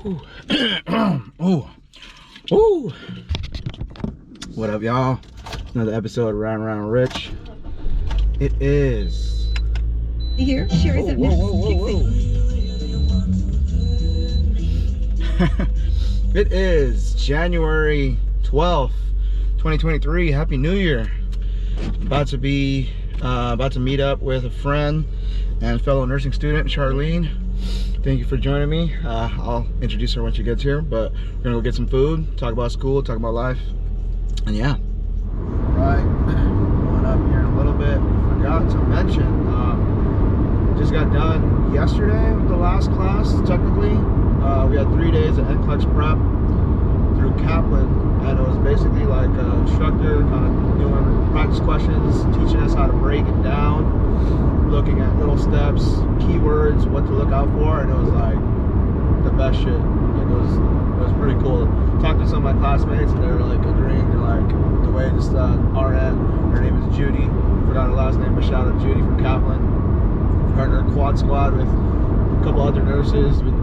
Ooh. Ooh. What up, y'all? Another episode of Ridin Around Rich. It is. Here, Sherry's up It is January 12th, 2023. Happy New Year. About to meet up with a friend and fellow nursing student, Charlene. Thank you for joining me. I'll introduce her when she gets here, but we're gonna go get some food, talk about school, talk about life, and yeah. Right, going up here in a little bit. Forgot to mention, just got done yesterday with the last class, technically. We had 3 days of NCLEX Prep through Kaplan, and it was basically like an instructor kind of doing practice questions, teaching us how to break it down, looking at little steps, keywords, what to look out for, and it was like the best shit. Like it was pretty cool. Talked to some of my classmates, and they were like agreeing to like the way this RN, her name is Judy, forgot her last name, but shout out Judy from Kaplan. Her quad squad with a couple other nurses, with,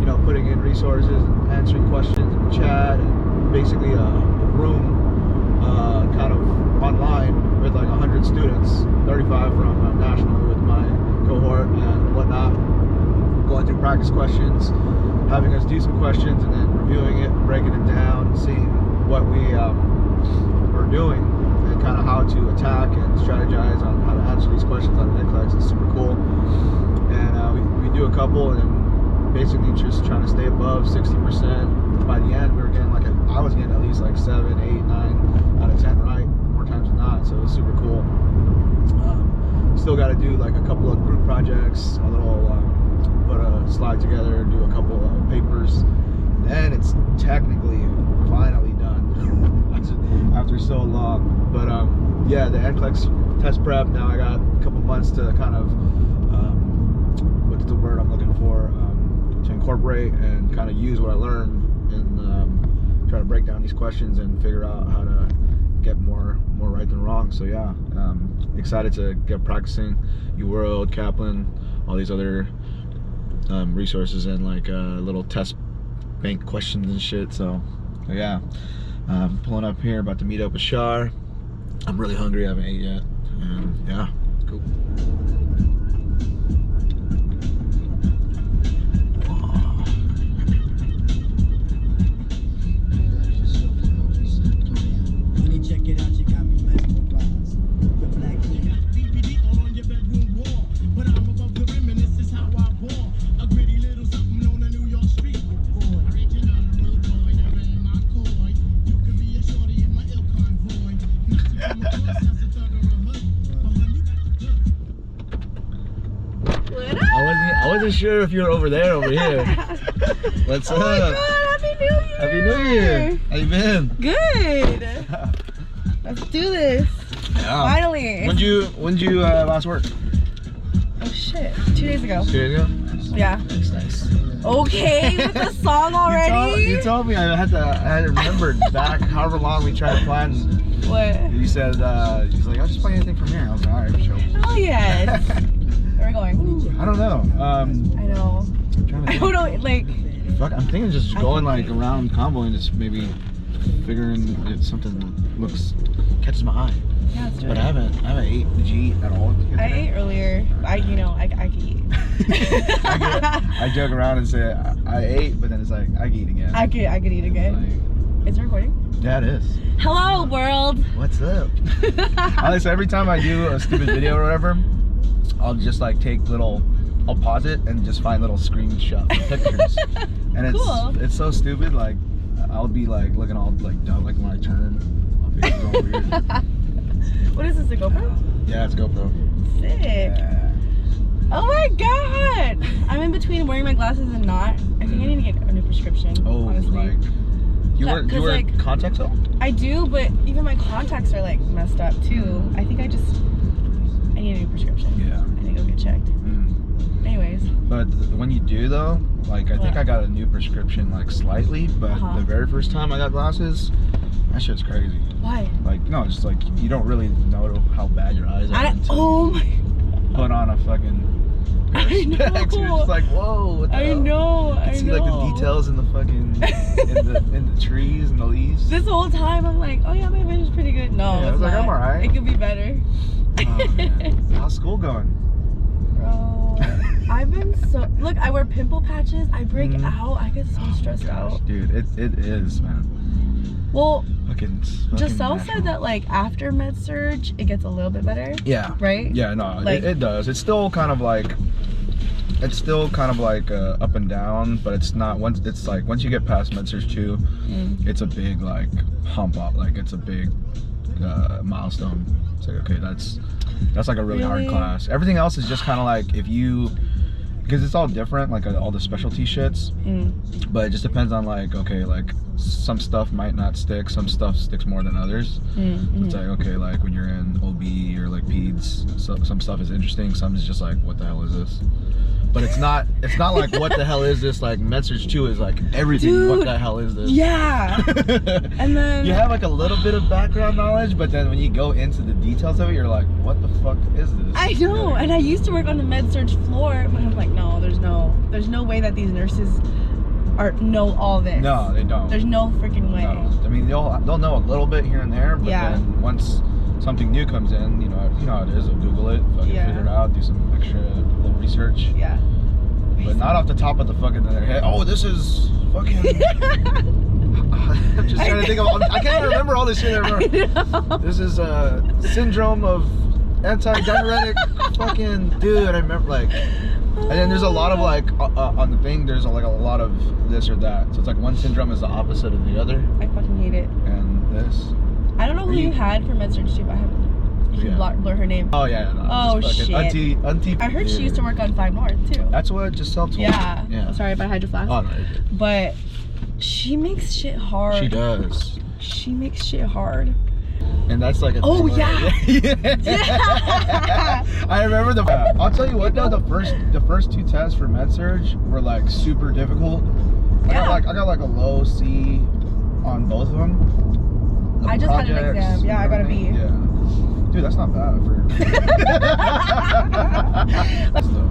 you know, putting in resources and answering questions in the chat, and basically a room kind of online with like 100 students, 35 from national with my cohort and whatnot, going through practice questions, having us do some questions, and then reviewing it, breaking it down, seeing what we are doing and kind of how to attack and strategize on how to answer these questions on the NCLEX. It's super cool. And we do a couple, and then basically just trying to stay above 60%. By the end, we were getting like I was getting at least like 7, 8, 9 out of 10 right, more times than not. So it was super cool. Still got to do like a couple of group projects, a little put a slide together, do a couple of papers. Then it's technically finally done after so long. But yeah, the NCLEX test prep. Now I got a couple months to kind of what's the word I'm looking for, to incorporate and kind of use what I learned and try to break down these questions and figure out how to get more right than wrong. So yeah, excited to get practicing UWorld, Kaplan, all these other resources, and like little test bank questions and shit. So yeah, pulling up here, about to meet up with Char. I'm really hungry, I haven't ate yet, and yeah, cool. I wasn't sure if you were over there, over here. What's up? Oh my God, Happy New Year! Happy New Year! How you been? Good. Let's do this. Yeah. Finally. When'd you last work? Oh shit! 2 days ago. 2 days ago? Yeah. Nice. Okay, with the song already. You told me I had to remember back however long we tried to plan. What? You said he's like, I'll just play anything from here. I was like, all right, sure. Hell yes. Where are we going? I don't know. I know. I'm trying to think. I don't know. Like. Fuck, I'm thinking just going like around Combo and just maybe figuring if something looks catches my eye. Yeah, let's do but it. I haven't ate. Did you eat at all? I ate earlier. I can eat. I joke around and say I ate, but then it's like I can eat again. I could eat again. Is it recording? Yeah, it is. Hello, world. What's up? So every time I do a stupid video or whatever, I'll just like I'll pause it and just find little screenshot pictures. And it's cool. It's so stupid. Like I'll be like looking all like dumb, like when I turn, I'll be going weird. What is this, a GoPro? Yeah, it's GoPro. Sick. Yeah. Oh my God. I'm in between wearing my glasses and not. I think I need to get a new prescription. Oh, honestly. like you wear like, contacts though? I do, but even my contacts are like messed up too. I think I need a new prescription. Yeah. I need to go get checked. Anyways. But when you do though, like I think I got a new prescription like slightly, but the very first time I got glasses, that shit's crazy. Why? Like no, it's just like you don't really know how bad your eyes are until oh my put on a fucking pair of specs. You're just like, whoa, what the hell? know. You can see like the details in the fucking in the trees and the leaves. This whole time I'm like, oh yeah, my vision's pretty good. No, Yeah, I it's was like, not. I'm alright. It could be better. Oh, man. How's school going? Bro, I've been so look. I wear pimple patches. I break out. I get so stressed out. Dude, it is, man. Well, Fucking Gissele national. said that like after med surge, it gets a little bit better. Yeah. Right? Yeah, no, Like- it does. It's still kind of like up and down, but it's not once you get past med surge 2, it's a big like hump up, like it's a big milestone. It's like, okay, that's like a really hard class. Everything else is just kind of like because it's all different, like all the specialty shits, but it just depends on like, okay, like some stuff might not stick, some stuff sticks more than others. So it's like, okay, like when you're in OB or like peds, some stuff is interesting, some is just like, what the hell is this? But it's not like, what the hell is this? Like med surge 2 is like everything. Dude, what the hell is this? Yeah. And then you have like a little bit of background knowledge, but then when you go into the details of it, you're like, what the fuck is this? I know, and I used to work on the med surge floor, but I'm like, no, there's no way that these nurses know all this. No, they don't. There's no freaking way. No. I mean, they'll know a little bit here and there, but then once something new comes in, you know how it is. They'll Google it, fucking figure it out, do some extra little research. Yeah. But not off the top of the fucking their head. Oh, this is fucking. I'm just trying to think of. I can't even remember all this shit. This is a syndrome of anti-diuretic. Fucking dude. I remember like. And then there's a lot of like on the thing. There's like a lot of this or that. So it's like one syndrome is the opposite of the other. I fucking hate it. And this. I don't know who you had for med surge 2, but I haven't. You can blur her name. Oh yeah. No, oh shit. Auntie. I heard she used to work on 5 North too. That's what Gissele told me. Yeah. Sorry if I had your flash. Oh no. You're good. But she makes shit hard. She does. She makes shit hard. And that's like a oh thing yeah. I remember I'll tell you what though, the first 2 tests for med surge were like super difficult. I got like a low C on both of them. I just had an exam. Yeah, I got a B. Yeah. Dude, that's not bad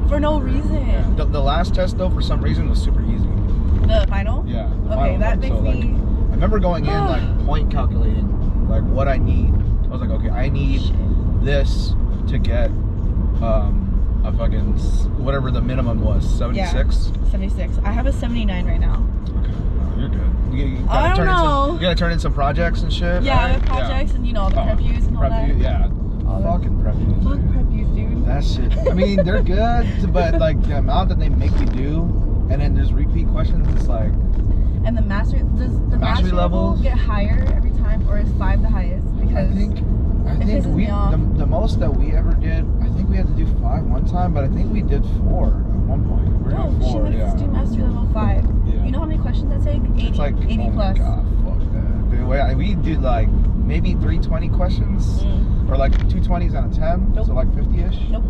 for no reason. Yeah. The last test though, for some reason, was super easy. The final? Yeah. The okay, final that one. makes so, me. Like, I remember going in like point calculating, like what I need. I was like, okay, I need this to get a fucking whatever the minimum was, 76. Yeah, 76. I have a 79 right now. Okay, oh, you're good. You I don't know. You gotta turn in some projects and shit. Yeah, right? with projects and all the prep views and all that. Yeah. Fucking prep views. Fuck prep views, dude. That shit. I mean, they're good, but like the amount that they make you do, and then there's repeat questions. It's like. And the mastery level get higher every time, or is 5 the highest? Because I think we the most that we ever did. I think we had to do 5 one time, but I think we did 4 at one point. She makes us do mastery level 5. Yeah. You know how many questions that take? 80. It's like 80 oh plus. My God, fuck that. Dude, we did like maybe 320 questions, or like 220s out of 10, so like 50ish. Nope.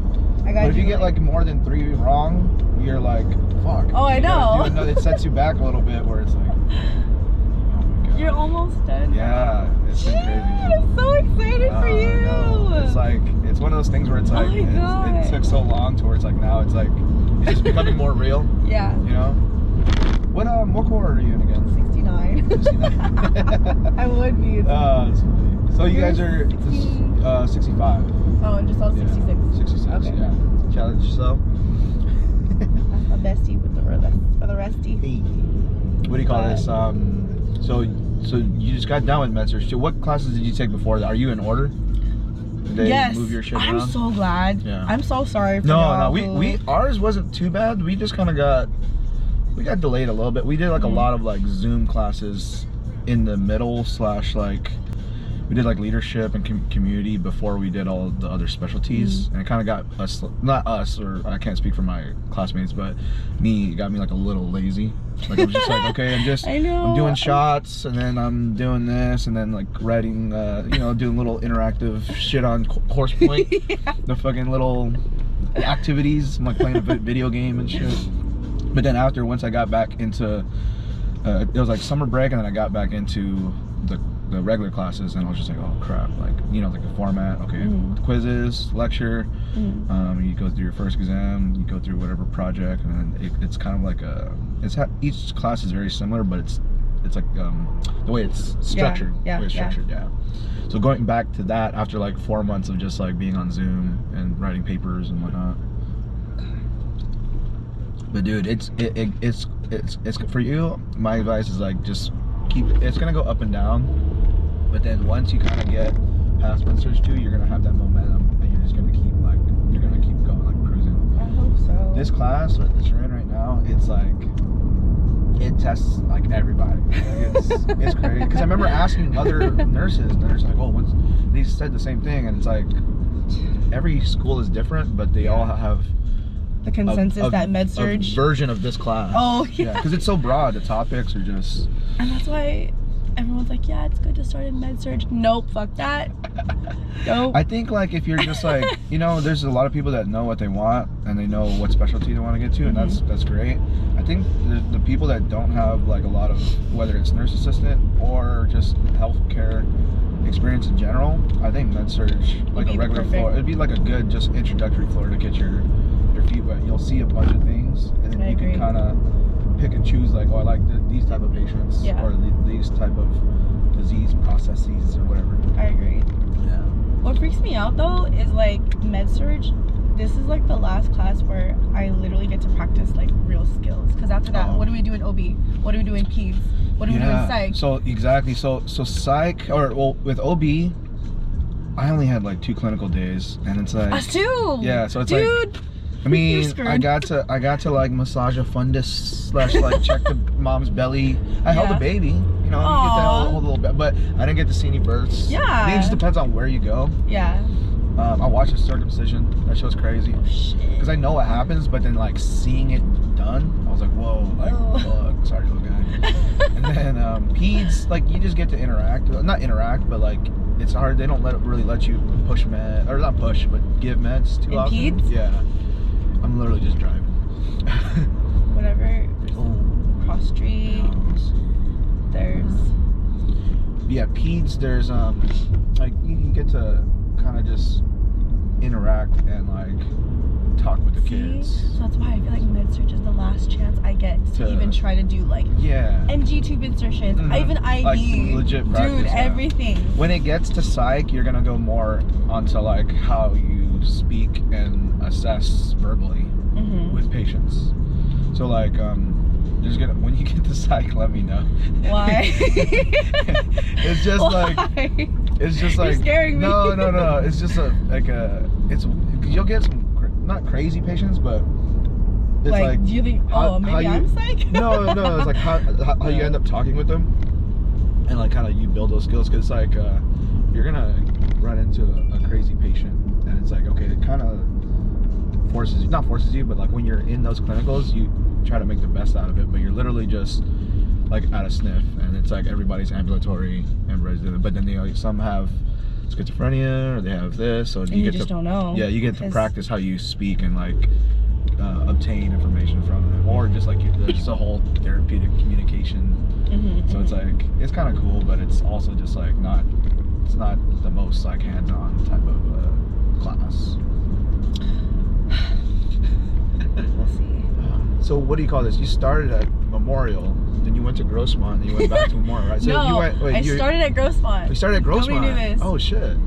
But if you get like more than 3 wrong, you're like, fuck. Oh, I know. It sets you back a little bit, where it's like, oh my God. You're almost done. Yeah, it's been crazy. I'm so excited for you. No. It's like, it's one of those things where it's like, it took so long to where it's like, now it's like, it's just becoming more real. Yeah. You know? What cohort are you in again? 69. 69. I would be. That's funny. So you guys are 65. Oh, and Giselle's 66. 66, okay. Yeah. Challenge yourself. That's my bestie for the resty. Hey. What do you call this? So you just got done with med surge. What classes did you take before that? Are you in order? Did they move your shit around? I'm so glad. Yeah. I'm so sorry for No, we ours wasn't too bad. We just kind of got delayed a little bit. We did like a lot of like Zoom classes in the middle / like we did like leadership and community before we did all the other specialties, and it kind of got us, not us, or I can't speak for my classmates, but it got me like a little lazy. Like I was just like, okay, I'm doing shots, and then I'm doing this, and then like writing, doing little interactive shit on Course Point, the fucking little activities. I'm like playing a video game and shit. But then once I got back into, it was like summer break, and then I got back into the the regular classes, and I was just like, oh crap, like, you know, like the format, okay, quizzes, lecture, you go through your first exam, you go through whatever project, and then it's kind of like each class is very similar, but it's like the way it's structured. So going back to that after like 4 months of just like being on Zoom and writing papers and whatnot. But dude, it's for you. My advice is like just keep. It's gonna go up and down, but then once you kind of get past med-surg 2, you're gonna have that momentum, and you're just gonna keep going like cruising. I hope so. This class that you're in right now, it's like it tests like everybody. It's crazy because I remember asking other nurses, and they're just like, oh, they said the same thing, and it's like every school is different, but they all have the consensus that med-surg version of this class. Oh yeah, because it's so broad. The topics are just, and that's why everyone's like, yeah, it's good to start in med-surg. Nope, fuck that. Nope. I think like if you're just like, you know, there's a lot of people that know what they want and they know what specialty they want to get to, and that's great. I think the people that don't have like a lot of, whether it's nurse assistant or just healthcare experience in general, I think med-surg, like a regular floor, it'd be like a good just introductory floor to get your feet wet. You'll see a bunch of things, and then you can kind of pick and choose, like, oh, I like these type of patients, or these type of disease processes or whatever. I agree. Yeah. What freaks me out though is like med-surg, this is like the last class where I literally get to practice like real skills, because after that, what do we do in OB? What do we do in peds? What do we do in psych? So exactly, so psych, or well, with OB, I only had like 2 clinical days, and it's like us too. Yeah, so it's dude, like, I mean, I got to like massage a fundus / like check the mom's belly. I held the baby, you know, you get that whole little bit, but I didn't get to see any births. Yeah. I think it just depends on where you go. Yeah. I watched a circumcision. That show's crazy. Oh shit. Because I know what happens, but then like seeing it done, I was like, whoa, like, fuck, sorry, little guy. And then peds, like you just get to not interact, but like it's hard. They don't really let you push med, or not push, but give meds too often. Peds? Yeah. I'm literally just driving. Whatever. There's cross street. There's. Yeah, peds. There's like you get to kind of just interact and like talk with the kids. So that's why I feel like med-surg is the last chance I get to even try to do like NG tube insertions, even IVs, like legit practice, dude, everything. When it gets to psych, you're gonna go more onto like how you speak and assess verbally with patients. So like when you get to psych, let me know. Why? It's just like You're scaring me. No. It's just you'll get some not crazy patients, but it's like do you think maybe I'm psych? No, it's like how you end up talking with them, and like kind of you build those skills, because like you're gonna run into a crazy patient, and it's like, okay, it kind of not forces you, but like when you're in those clinicals, you try to make the best out of it, but you're literally just like at a sniff, and it's like everybody's ambulatory, everybody's doing it, but then some have schizophrenia, or they have this, so you just don't know. Yeah, you get to practice how you speak and like obtain information from them, or just like there's a whole therapeutic communication. So it's like it's kind of cool, but it's also just like it's not the most like hands-on type of class. We'll see. So what do you call this? You started at Memorial, then you went to Grossmont, and you went back to Memorial, right? So I started at Grossmont. You started at Grossmont. Nobody knew this. Oh shit.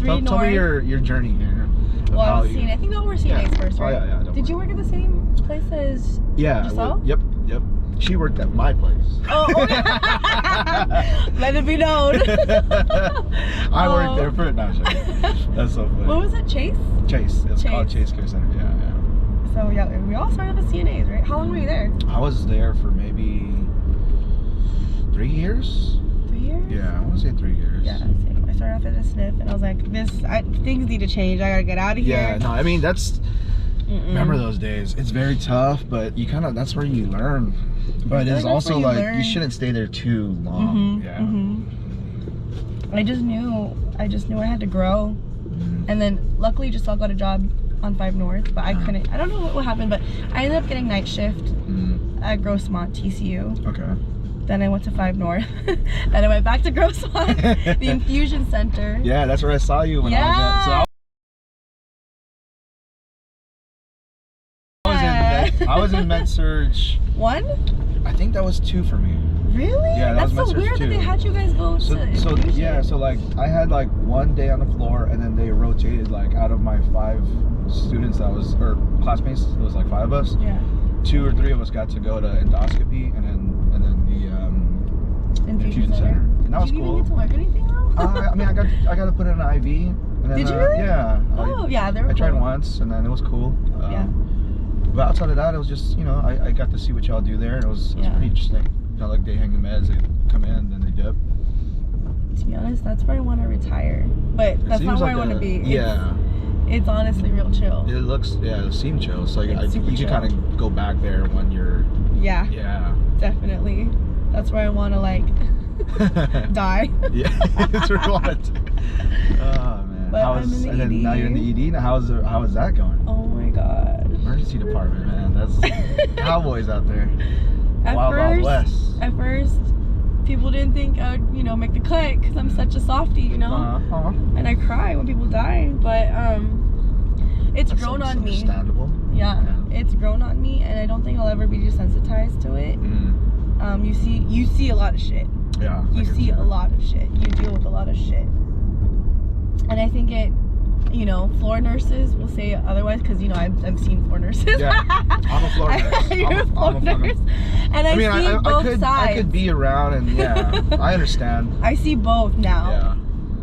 Tell me your journey here. Well, I was I think we're CNAs first, right? Oh yeah. Did you work at the same place as Gissele? Yep. She worked at my place. Oh, okay. Let it be known. I worked there for That's so funny. What was it, Chase? Chase. It's called Chase Care Center. Yeah. So yeah, we all started as CNAs, right? How long were you there? I was there for maybe 3 years. 3 years? Yeah, I want to say 3 years. Yeah, same. I started off as a sniff, and I was like, things need to change. I gotta get out of here. Yeah, no, I mean that's. Remember those days? It's very tough, but that's where you learn. But it's also like you shouldn't stay there too long. I just knew I had to grow, and then luckily Gissele got a job on 5 North, but I couldn't. I don't know what happened, but I ended up getting night shift at Grossmont TCU. Okay. Then I went to 5 North. Then I went back to Grossmont, the infusion center. Yeah, that's where I saw you when I was at. So I was in Med-Surg 1? I think that was 2 for me. Really? Yeah, that's so Med-Surg weird 2. that they had you guys go to infusion. Yeah, so like I had like 1 day on the floor, and then they rotated like out of my 5 students that was, or classmates, it was like 5 of us. Yeah. 2 or 3 of us got to go to endoscopy, and then the infusion center. And that was Did you cool. even get to learn anything though? I mean, I got to put in an IV. And then, Did you really? Yeah. Oh yeah, they were I tried cool. once, and then it was cool. Yeah. But outside of that, it was just, you know, I got to see what y'all do there, and it was pretty interesting. You know, like they hang the meds, they come in, then they dip. To be honest, that's where I want to retire. But that's not where I want to be. It's honestly real chill. It looks, it seemed chill. It's like It's super you chill. can kind of go back there when you're. Yeah. Yeah. Definitely. That's where I want to like die. Yeah, that's where I want to. Oh man. But I'm in the and then ED. now you're in the ED. Now how is that going? Oh my gosh. Emergency department, man. That's cowboys out there. At Wild West. first, people didn't think I would, you know, make the cut because I'm such a softie, you know. And I cry when people die, but it's That's grown on me. Understandable. Yeah, it's grown on me, and I don't think I'll ever be desensitized to it. You see a lot of shit. Yeah. You see a lot of shit. You deal with a lot of shit, and I think it. You know, floor nurses will say otherwise because, you know, I've seen floor nurses. Yeah, I'm a floor nurse. You're a floor nurse. And I see both sides. I could be around, and I understand. I see both now. Yeah.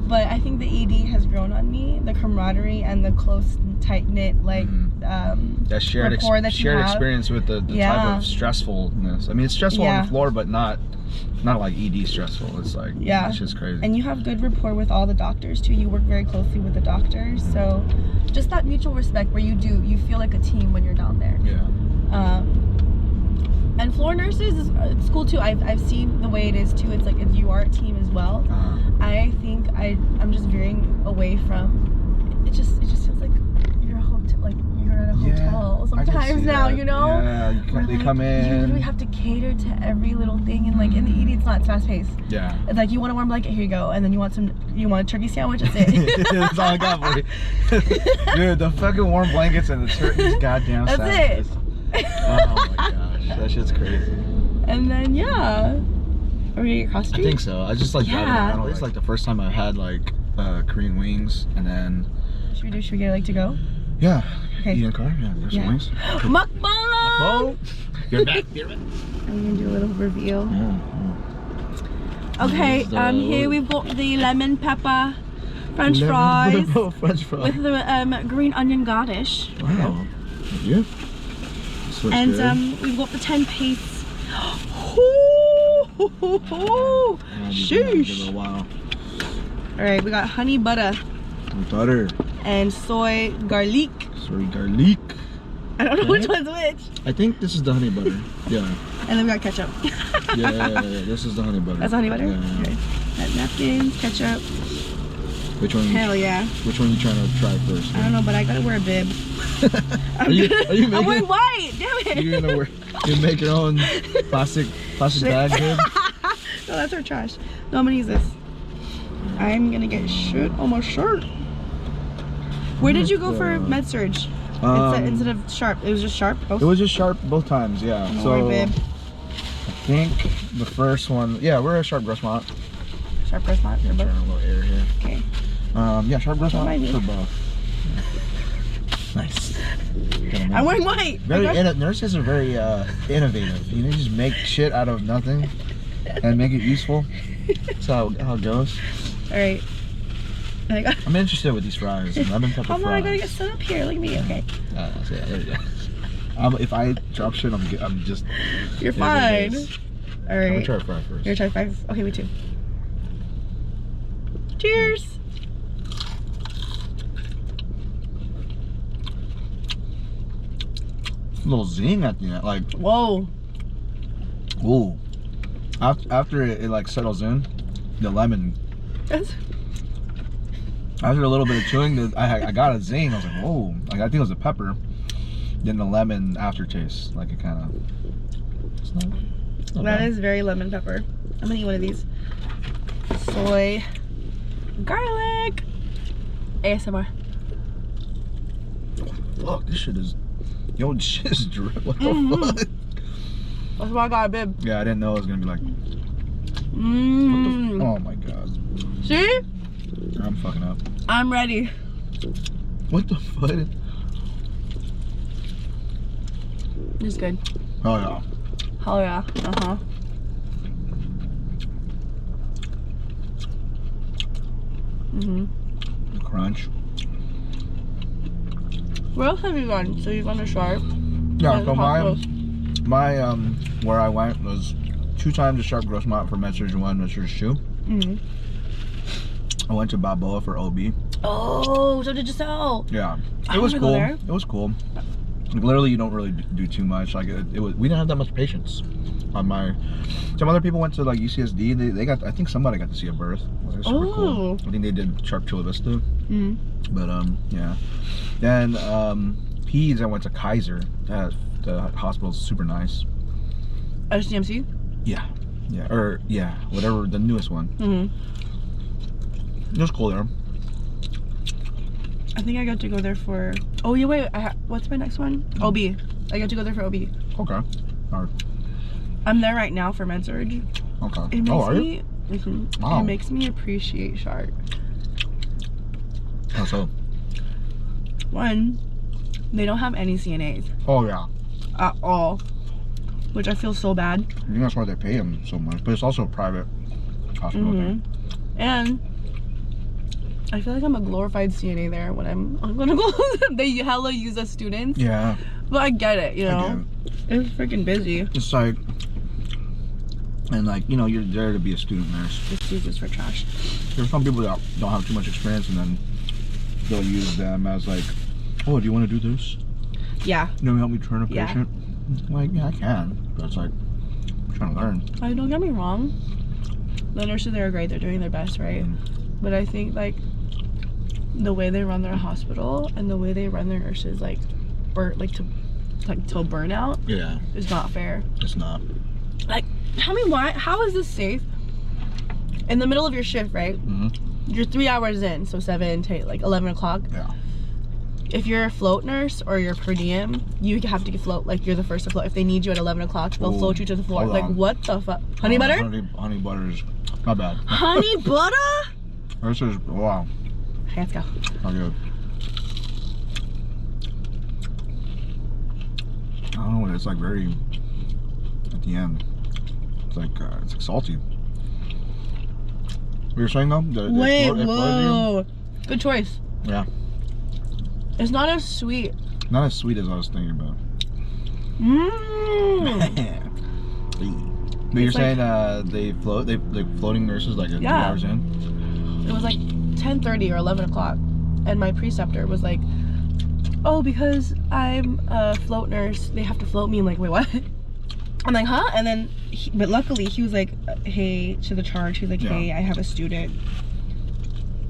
But I think the ED has grown on me. The camaraderie and the close, tight-knit, like, that shared experience with the type of stressfulness. I mean, it's stressful on the floor, but not like ED stressful. It's like, it's just crazy. And you have good rapport with all the doctors too. You work very closely with the doctors, so just that mutual respect where you feel like a team when you're down there. Yeah. And floor nurses, it's cool too. I've seen the way it is too. It's like if you are a team as well. I think I'm just veering away from. It just feels like you're at a hotel sometimes now. You know. Yeah. They come in. You literally have to cater to every little thing, and like in the ED, it's not. It's fast paced. Yeah. It's like you want a warm blanket, here you go, and then you want a turkey sandwich. That's it. That's all I got for you. Dude, the fucking warm blankets and the turkey's goddamn sandwiches. That's it. Oh my gosh, that shit's crazy. And then are we gonna get cross street? I think so. I just like driving around. It's like the first time I had like Korean wings, and then. Should we get like to go? Yeah. Okay. You in the car? Yeah. There's some wings. Mukbang! You're back. You're back. I'm gonna do a little reveal. Yeah. Okay. Here we've got the lemon pepper French fries. French fries. With the green onion garnish. Wow. Yeah. And we've got the 10 piece. Sheesh. Wow. Alright, we got honey butter. Butter. And soy garlic. Soy garlic. I don't know which one's which. I think this is the honey butter. Yeah. And then we got ketchup. yeah. This is the honey butter. That's the honey butter? Yeah. Okay. Got napkins, ketchup. Which one? Hell yeah. Which one are you trying to try first? I don't know, but I gotta wear a bib. Are you making, I'm wearing white, damn it. You make your own plastic bag bib? No, that's our trash. No, I'm gonna use this. I'm gonna get shit on my shirt. Where did you go for Med-Surg? Instead of Sharp, it was just Sharp? Both? It was just Sharp both times, yeah. So I think the first one, we're at Sharp Grossmont. Sharp Grossmont for both? Turn a little air here. Okay. Yeah, Sharp Grossmont for both. Nice. I'm wearing white. Nurses are very innovative. You know, just make shit out of nothing and make it useful. That's how it goes. All right. I'm interested with these fries. Lemon pepper fries. Come on, I gotta get set up here. Look at me. Okay. So yeah, there you go. If I drop shit, I'm just. You're fine. All right. I'm gonna try a fry first. You're gonna try fries. Okay, me too. Cheers. A little zing at the end, like. Whoa. Ooh. After it like settles in, the lemon. After a little bit of chewing, I got a zing. I was like, whoa. Like I think it was a pepper. Then the lemon aftertaste, like it kind of. That is very lemon pepper. I'm gonna eat one of these. Soy garlic. ASMR. Fuck, this shit is... Yo, shit is drip. What the fuck? That's why I got a bib. Yeah, I didn't know it was gonna be like... Oh my god. See? I'm fucking up. I'm ready. What the fuck? It's good. Oh yeah. Oh yeah. Uh-huh. Crunch. Where else have you gone? So you've gone to Char? Yeah, so my where I went was 2 times to Sharp Grossmont for med-surg 1, med-surg 2. I went to Balboa for OB. Oh, so did Gissele. Yeah, it was cool. It was cool. Like, literally, you don't really do too much. Like it was, we didn't have that much patience. On my, some other people went to like UCSD. They got, I think somebody got to see a birth. It was super cool. I think they did Sharp Chula Vista. But yeah. Then Peds, I went to Kaiser. The hospital's super nice. SDMC? Yeah, yeah, or yeah, whatever, the newest one. It was cool there. I think I got to go there for. Oh yeah, wait. What's my next one? OB. I got to go there for OB. Okay. All right. I'm there right now for med-surg. Okay. It makes are me. you? Wow. It makes me appreciate Char. How so? One, they don't have any CNAs. Oh yeah. At all, which I feel so bad. I think that's why they pay them so much, but it's also a private hospital thing. And I feel like I'm a glorified CNA there when I'm gonna go. They hella use us students. Yeah. But I get it, you know. It's freaking busy. It's like, and like, you know, you're there to be a student nurse. Just use this for trash. There's some people that don't have too much experience, and then they'll use them as like, oh, do you want to do this? Yeah. You know, help me turn a patient. I'm like, yeah, I can, but it's like, I'm trying to learn. I don't get me wrong. The nurses there are great. They're doing their best, right? But I think like the way they run their hospital and the way they run their nurses, like, till burnout. Yeah. Is not fair. It's not. Like, tell me why? How is this safe? In the middle of your shift, right? You're 3 hours in, so 7 to like 11 o'clock. Yeah. If you're a float nurse or you're per diem, you have to float, like you're the first to float. If they need you at 11 o'clock, they'll float you to the floor. Like, what the fuck? Honey butter? Honey butter is not bad. Honey butter? This is, wow. Okay, let's go. How good. I don't know what it's like, very, at the end, it's like salty. What you're saying though? Wait, whoa. Good choice. Yeah. It's not as sweet. Not as sweet as I was thinking about. But you're saying they floating nurses like 3 hours in? It was like 10:30 or 11 o'clock, and my preceptor was like, oh, because I'm a float nurse, they have to float me. I'm like, wait, what? I'm like, huh? And then, but luckily he was like, hey, to the charge, he's like, hey, I have a student.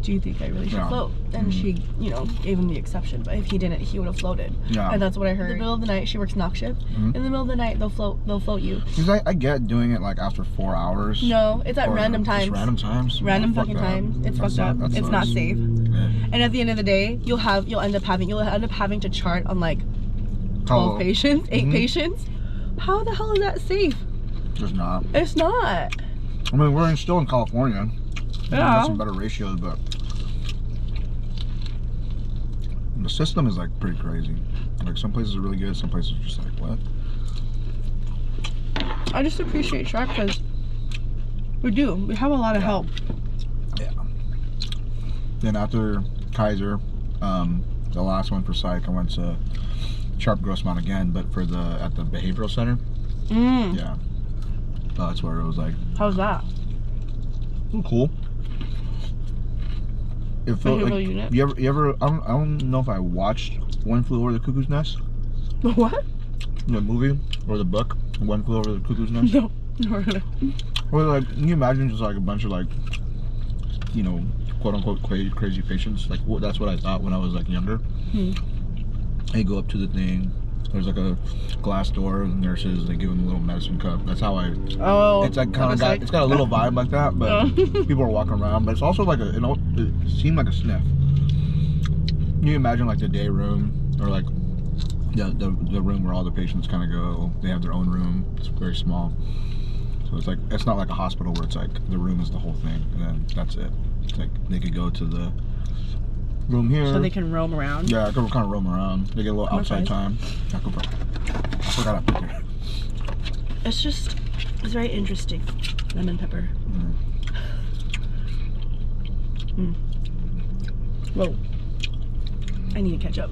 Do you think I really should float? And she, you know, gave him the exception. But if he didn't, he would have floated. Yeah. And that's what I heard. In the middle of the night, she works knock shift. In the middle of the night, they'll float you. Because I get doing it like after 4 hours. No, it's at random times. Random times. Random fucking times. It's fucked up. It's not safe. Yeah. And at the end of the day, you'll end up having to chart on like 12 patients, 8 patients. How the hell is that safe? It's not. It's not. I mean, we're still in California. Yeah. There's some better ratios, but the system is like pretty crazy. Like some places are really good, some places are just like, what? I just appreciate Char because we have a lot of help. Yeah. Then after Kaiser, the last one for psych, I went to Sharp Grossmont again, but for at the behavioral center. Yeah. That's where it was like. How's that? Cool. It felt like, unit? You ever I don't know if I watched One Flew Over the Cuckoo's Nest. What? The movie or the book, One Flew Over the Cuckoo's Nest. No, not really. Or like, can you imagine just like a bunch of like, you know, quote unquote crazy patients? Like that's what I thought when I was like younger. They go up to the thing, There's like a glass door, and nurses, they give them a little medicine cup. That's how I. Oh. It's like kind of got. It's got a little vibe like that, but people are walking around. But it's also like it seemed like a sniff. Can you imagine like the day room or like the room where all the patients kind of go? They have their own room. It's very small. So it's like, it's not like a hospital where it's like the room is the whole thing and then that's it. It's like they could go to the room here. So they can roam around? Yeah, they can kind of roam around. They get a little outside time. I forgot I put there. It's very interesting. Lemon pepper. Whoa. I need to catch up.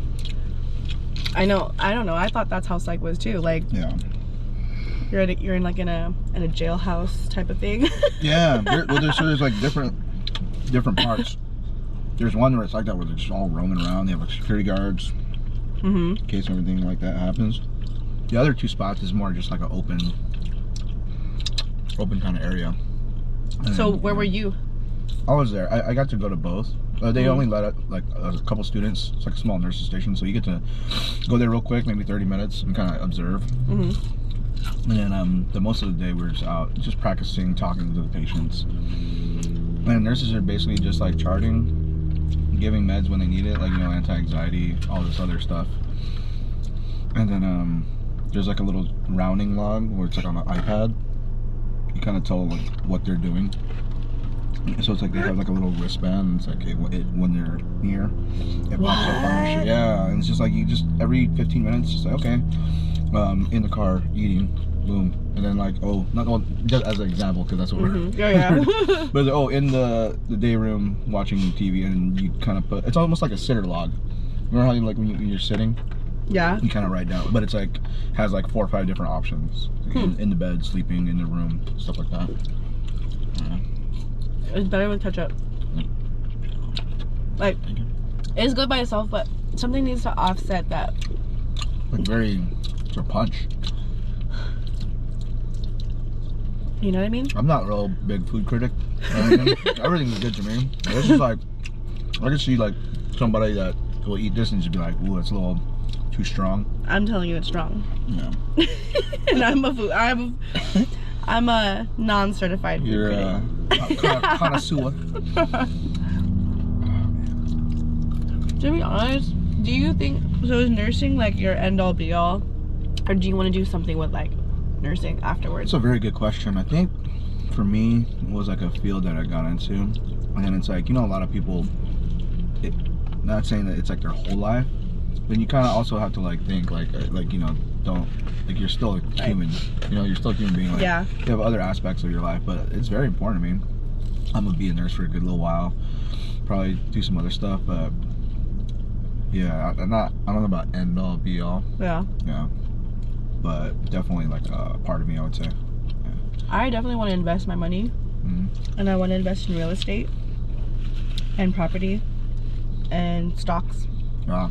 I know. I don't know. I thought that's how psych was too. Like, yeah. You're in like in a jailhouse type of thing. Yeah. There's like different parts. There's one where it's like that where they're just all roaming around. They have like security guards in case anything like that happens. The other two spots is more just like an open kind of area. And so then, where were you? I was there. I got to go to both. They only let like a couple students. It's like a small nursing station, so you get to go there real quick, maybe 30 minutes, and kind of observe. And then the most of the day we're just out, just practicing, talking to the patients. And nurses are basically just like charting, giving meds when they need it, like, you know, anti-anxiety, all this other stuff. And then there's like a little rounding log where it's like on an iPad. You kind of tell like what they're doing. So it's like they have like a little wristband. It's like when they're near, it pops up on your shit. Yeah, and it's just like you just every 15 minutes, just like okay, in the car eating, boom, and then like just as an example because that's what we're. Yeah. But in the day room watching TV, and you kind of put it's almost like a sitter log. Remember how you like when you're sitting? Yeah. You kind of write down, but it's like has like 4 or 5 different options in the bed, sleeping in the room, stuff like that. It's better with ketchup. Like, it's good by itself, but something needs to offset that. Like it's a punch. You know what I mean? I'm not a real big food critic. Everything's good to me. This is like, I can see like somebody that will eat this and just be like, ooh, it's a little too strong. I'm telling you, it's strong. Yeah. And I'm a non-certified food critic. Connoisseur. To be honest, do you think so? Is nursing like your end-all be-all, or do you want to do something with like nursing afterwards? It's a very good question. I think for me, it was like a field that I got into, and it's like, you know, a lot of people. Not saying that it's like their whole life, but you kind of also have to like think like you know, don't. Like you're still a human, you know, you're still a human being. Like, yeah. You have other aspects of your life, but it's very important to me. I'm gonna be a nurse for a good little while, probably do some other stuff, but yeah, I don't know about end all be all. Yeah. Yeah. But definitely like a part of me, I would say. Yeah. I definitely want to invest my money, and I want to invest in real estate, and property, and stocks. Yeah.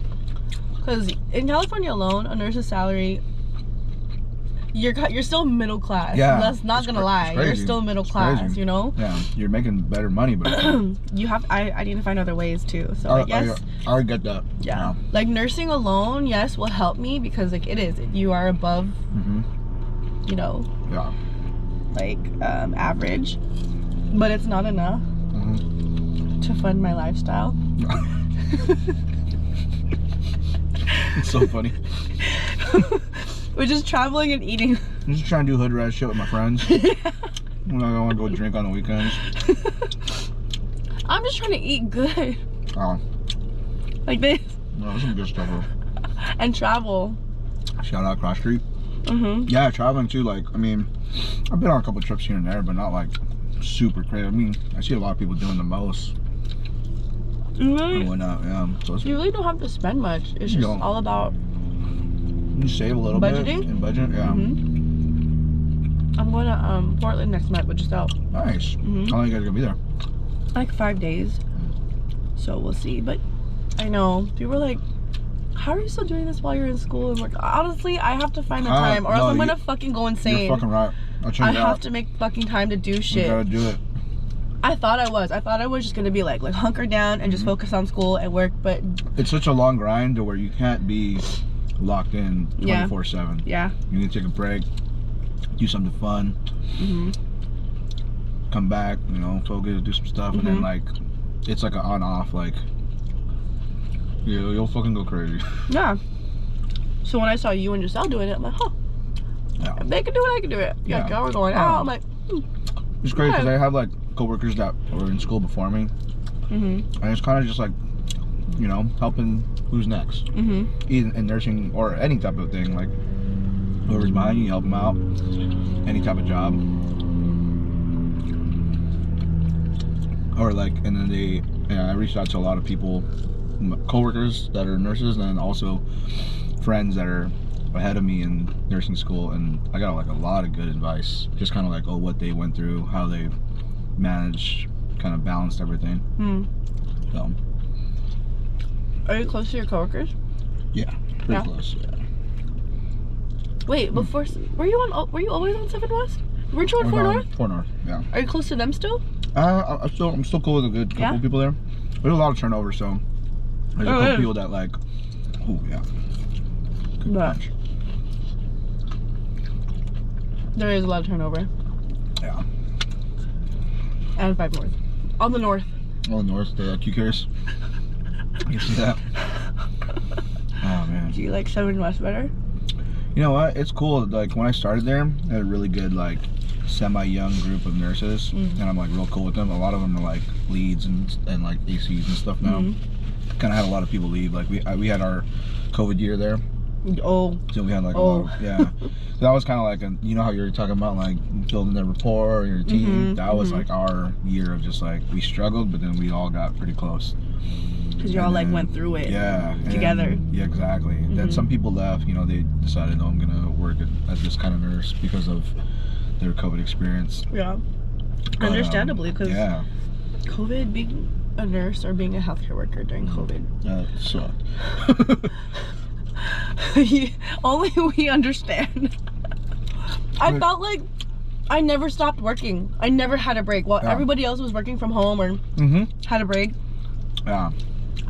Because in California alone, a nurse's salary, you're still middle class. Yeah, That's not gonna lie. You're still middle class, crazy. You know? Yeah, you're making better money, but I need to find other ways too. So I guess I get that. Yeah. Like nursing alone, yes, will help me because like you are above you know, like average. But it's not enough to fund my lifestyle. It's so funny. We're just traveling and eating. I'm just trying to do hood rat shit with my friends. I want to go drink on the weekends. I'm just trying to eat good. Oh. Like this. No, there's some good stuff though. And travel. Shout out Cross Street. Yeah, traveling too. Like, I mean, I've been on a couple trips here and there, but not like super crazy. I mean, I see a lot of people doing the most. Really? And whatnot, yeah. So you really don't have to spend much. It's just all about you save a little budgeting? bit and budget, yeah. I'm going to Portland next month with Gissele. Nice. How long you guys gonna be there? Like 5 days. So we'll see. But I know people are like, how are you still doing this while you're in school? And work? Honestly, I have to find the time, or else I'm gonna fucking go insane. You're fucking right. I have to make fucking time to do shit. You gotta do it. I thought I was just gonna be like hunker down and just focus on school and work, but it's such a long grind to where you can't be locked in 24/7. Yeah. You need to take a break, do something fun, come back, you know, focus, do some stuff, and then like it's like an on-off. Like you'll fucking go crazy. Yeah. So when I saw you and Gissele doing it, I'm like, huh. Yeah. If they can do it, I can do it. Yeah. Like, we're going out. I'm like, it's great because I have like coworkers that were in school before me, and it's kind of just like, you know, helping who's next, in nursing or any type of thing. Like whoever's behind you, help them out. Any type of job, or like, and then I reached out to a lot of people, coworkers that are nurses, and then also friends that are ahead of me in nursing school, and I got like a lot of good advice, just kind of like, oh, what they went through, how they managed, kind of balanced everything. So, are you close to your coworkers? Yeah, pretty close. Yeah. Wait, before were you always on 7 West? Weren't you on 4 North? 4 North, yeah. Are you close to them still? I'm still cool with a good couple people there. There's a lot of turnover, so there's a couple people that like, oh yeah. Good bunch. There is a lot of turnover. Yeah. And 5 North. On the north. On the north, the QCares. You see that? Oh man. Do you like 7 West better? You know what? It's cool. Like when I started there, I had a really good like semi-young group of nurses, and I'm like real cool with them. A lot of them are like leads and like ACs and stuff now. Kind of had a lot of people leave. Like we had our COVID year there. Oh. So we had like a lot of, yeah. So that was kind of like you know how you were talking about like building the rapport, your team. That was like our year of just like we struggled, but then we all got pretty close. Because you all like went through it. Yeah. Together. Yeah, exactly. Then some people left. You know, they decided, oh, I'm gonna work as this kind of nurse because of their COVID experience. Yeah. But, understandably, because COVID, being a nurse or being a healthcare worker during COVID. That sucked. Only we understand. I felt like I never stopped working. I never had a break. While everybody else was working from home or had a break. Yeah.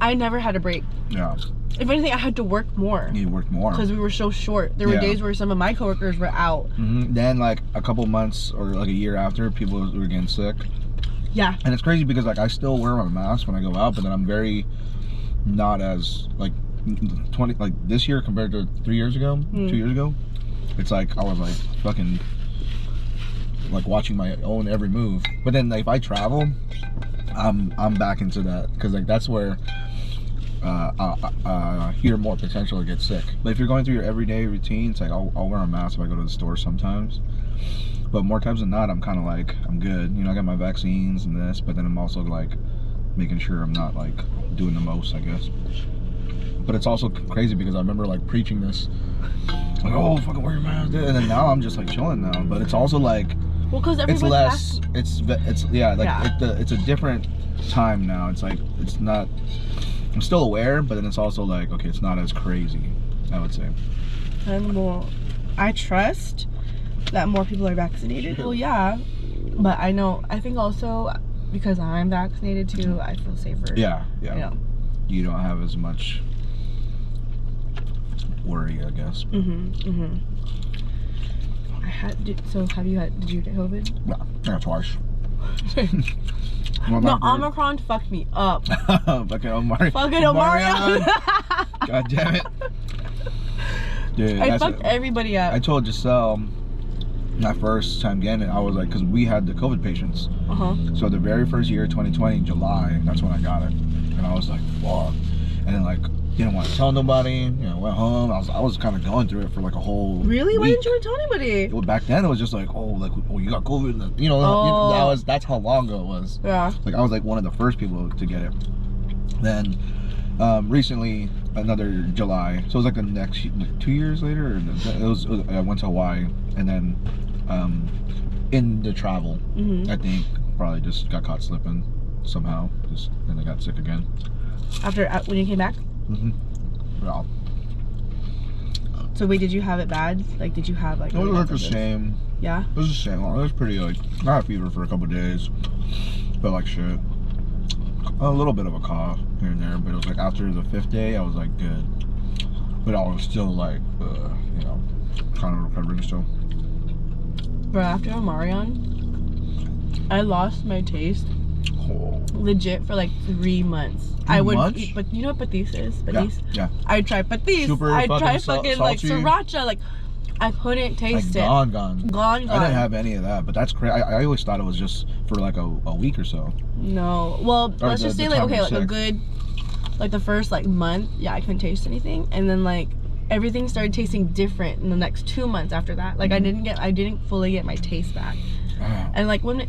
I never had a break. Yeah. If anything, I had to work more. You worked more. Because we were so short. There were days where some of my coworkers were out. Then like a couple months or like a year after, people were getting sick. Yeah. And it's crazy because like I still wear my mask when I go out, but then I'm very not as like 20 like this year compared to 3 years ago, 2 years ago. It's like I was like fucking like watching my own every move. But then like if I travel, I'm back into that because like that's where hear more potential to get sick. But if you're going through your everyday routine, it's like I'll wear a mask if I go to the store sometimes. But more times than not, I'm kind of like, I'm good. You know, I got my vaccines and this, but then I'm also like making sure I'm not like doing the most, I guess. But it's also crazy because I remember like preaching this, like, oh, fucking wear your mask. And then now I'm just like chilling now. But it's also like, well, because it's less, it's yeah, like it's a different time now. It's like, it's not, I'm still aware, but then it's also like, okay, it's not as crazy, I would say. And well, I trust that more people are vaccinated. Well, yeah, but I think also because I'm vaccinated too, I feel safer. Yeah. You know? You don't have as much worry, I guess. Did you get COVID? No, I got twice. No, Omicron fucked me up. Fucking Omari. Fucking Omarion. God damn it. Dude, I fucked everybody up. I told Gissele my first time getting it, I was like, because we had the COVID patients. So the very first year, 2020, July, that's when I got it. And I was like, fuck. And then like, didn't want to tell nobody, you know, went home. I was kind of going through it for like a whole Really? week. Why didn't you want to tell anybody? Well, back then it was just like, oh, you got COVID. You know, that's how long ago it was. Yeah. Like I was like one of the first people to get it. Then recently, another July. So it was like the next 2 years later. I went to Hawaii, and then in the travel, I think probably just got caught slipping somehow. Then I got sick again. When you came back? Yeah. So wait, did you have it bad? Like, did you have like? It was like the same. Yeah. It was the same. It was pretty like, I had fever for a couple of days. Felt like shit. A little bit of a cough here and there, but it was like after the 5th day, I was like good. But I was still like, you know, kind of recovering still. Bro, after Omarion, I lost my taste. Oh. Legit for like 3 months. I would eat, but you know what patis is? Patis? Yeah. I'd try patis. Super I'd try fucking fucking like salty. sriracha. Like, I couldn't taste it. Gone. Gone. I didn't have any of that, but that's crazy. I always thought it was just for like a week or so. No. Well, Or let's just say like, okay, like a good, like the first like month, yeah, I couldn't taste anything. And then like, everything started tasting different in the next 2 months after that. Like, I didn't fully get my taste back. And like when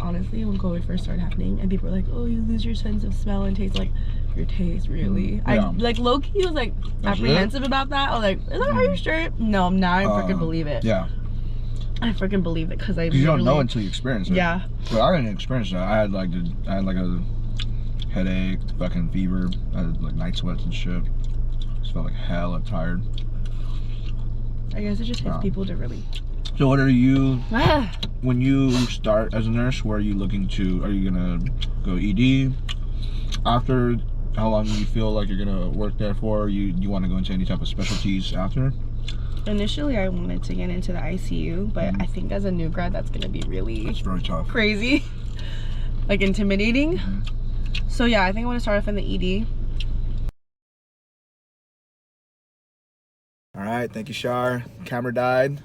honestly, when COVID first started happening and people were like, oh, you lose your sense of smell and taste, like, your taste, really? Yeah. I like low-key was like apprehensive about that. I was like, are you sure? No, now I freaking believe it. Yeah. I freaking believe it because you don't know until you experience it. Yeah. But I didn't experience that. I had like a headache, fucking fever. I had like night sweats and shit. Just felt like hella tired. I guess it just takes people to really. So what are you, when you start as a nurse, where are you looking to, are you gonna go ED? After, how long do you feel like you're gonna work there for? You want to go into any type of specialties after? Initially, I wanted to get into the ICU, but I think as a new grad, that's gonna be That's very tough. crazy, like intimidating. So yeah, I think I want to start off in the ED. All right, thank you, Char. Camera died,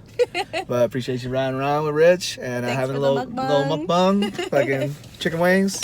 but appreciate you riding around with Rich and having a little mukbang, fucking chicken wings.